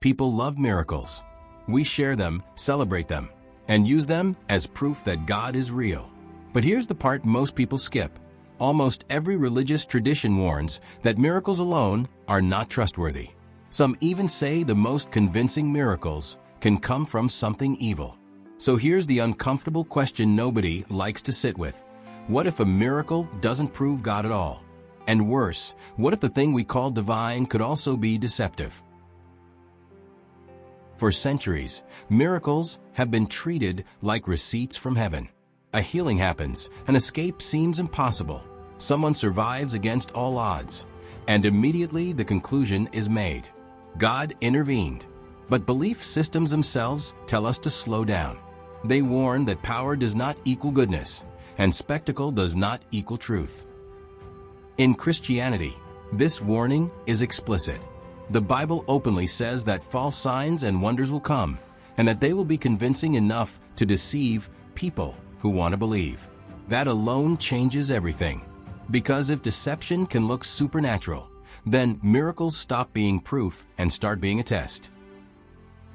People love miracles. We share them, celebrate them, and use them as proof that God is real. But here's the part most people skip. Almost every religious tradition warns that miracles alone are not trustworthy. Some even say the most convincing miracles can come from something evil. So here's the uncomfortable question nobody likes to sit with. What if a miracle doesn't prove God at all? And worse, what if the thing we call divine could also be deceptive? For centuries, miracles have been treated like receipts from heaven. A healing happens, an escape seems impossible. Someone survives against all odds, and immediately the conclusion is made. God intervened. But belief systems themselves tell us to slow down. They warn that power does not equal goodness, and spectacle does not equal truth. In Christianity, this warning is explicit. The Bible openly says that false signs and wonders will come, and that they will be convincing enough to deceive people who want to believe. That alone changes everything. Because if deception can look supernatural, then miracles stop being proof and start being a test.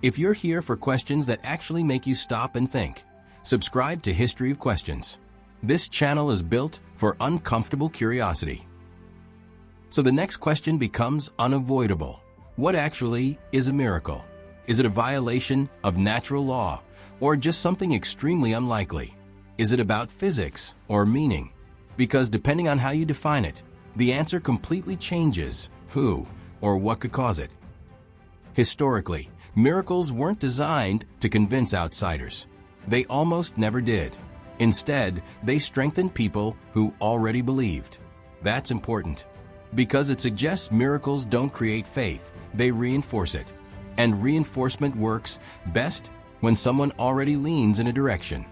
If you're here for questions that actually make you stop and think, subscribe to History of Questions. This channel is built for uncomfortable curiosity. So the next question becomes unavoidable. What actually is a miracle? Is it a violation of natural law, or just something extremely unlikely? Is it about physics or meaning? Because depending on how you define it, the answer completely changes who or what could cause it. Historically, miracles weren't designed to convince outsiders. They almost never did. Instead, they strengthened people who already believed. That's important, because it suggests miracles don't create faith, they reinforce it. And reinforcement works best when someone already leans in a direction.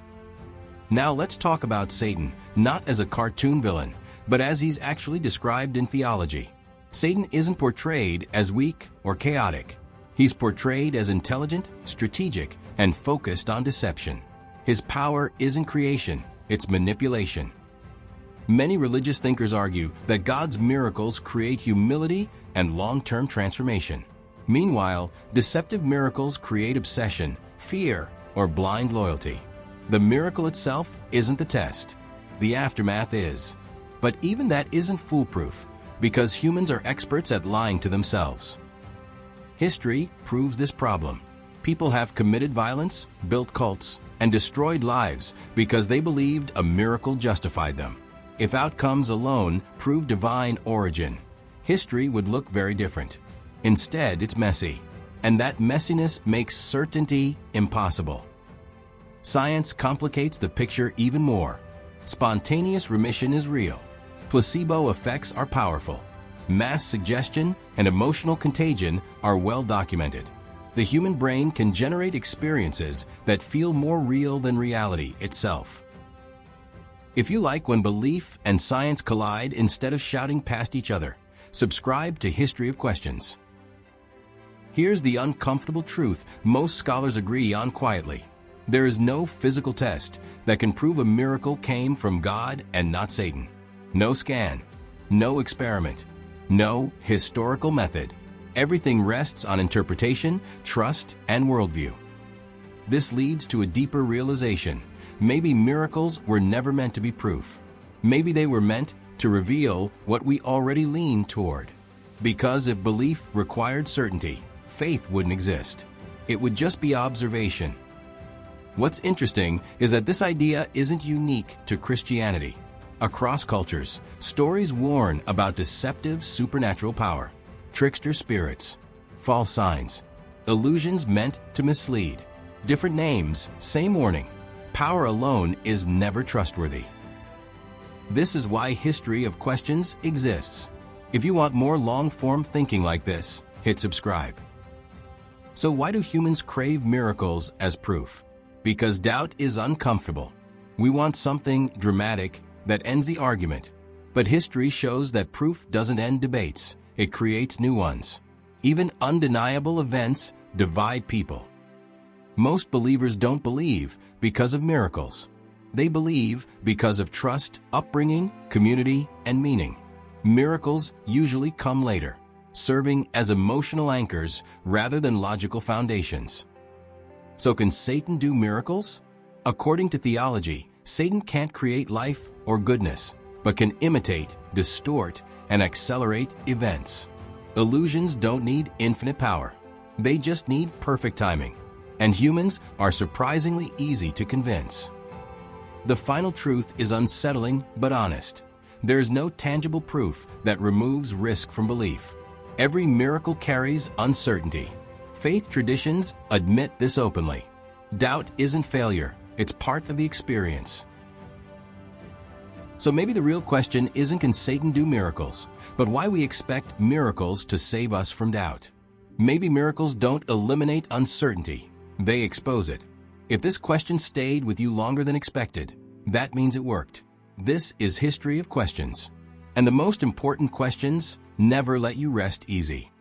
Now let's talk about Satan, not as a cartoon villain, but as he's actually described in theology. Satan isn't portrayed as weak or chaotic. He's portrayed as intelligent, strategic, and focused on deception. His power isn't creation, it's manipulation. Many religious thinkers argue that God's miracles create humility and long-term transformation. Meanwhile, deceptive miracles create obsession, fear, or blind loyalty. The miracle itself isn't the test. The aftermath is. But even that isn't foolproof, because humans are experts at lying to themselves. History proves this problem. People have committed violence, built cults, and destroyed lives because they believed a miracle justified them. If outcomes alone prove divine origin, history would look very different. Instead, it's messy, and that messiness makes certainty impossible. Science complicates the picture even more. Spontaneous remission is real. Placebo effects are powerful. Mass suggestion and emotional contagion are well documented. The human brain can generate experiences that feel more real than reality itself. If you like when belief and science collide instead of shouting past each other, subscribe to History of Questions. Here's the uncomfortable truth most scholars agree on quietly. There is no physical test that can prove a miracle came from God and not Satan. No scan, no experiment, no historical method. Everything rests on interpretation, trust, and worldview. This leads to a deeper realization. Maybe miracles were never meant to be proof. Maybe they were meant to reveal what we already lean toward. Because if belief required certainty, faith wouldn't exist. It would just be observation. What's interesting is that this idea isn't unique to Christianity. Across cultures, stories warn about deceptive supernatural power, trickster spirits, false signs, illusions meant to mislead. Different names, same warning. Power alone is never trustworthy. This is why History of Questions exists. If you want more long-form thinking like this, hit subscribe. So why do humans crave miracles as proof? Because doubt is uncomfortable. We want something dramatic that ends the argument. But history shows that proof doesn't end debates, it creates new ones. Even undeniable events divide people. Most believers don't believe because of miracles. They believe because of trust, upbringing, community, and meaning. Miracles usually come later. serving as emotional anchors rather than logical foundations. So can Satan do miracles? According to theology, Satan can't create life or goodness, but can imitate, distort, and accelerate events. Illusions don't need infinite power. They just need perfect timing. And humans are surprisingly easy to convince. The final truth is unsettling but honest. There is no tangible proof that removes risk from belief. Every miracle carries uncertainty. Faith traditions admit this openly. Doubt isn't failure, it's part of the experience. So maybe the real question isn't can Satan do miracles, but why we expect miracles to save us from doubt. Maybe miracles don't eliminate uncertainty, they expose it. If this question stayed with you longer than expected, that means it worked. This is History of Questions. And the most important questions never let you rest easy.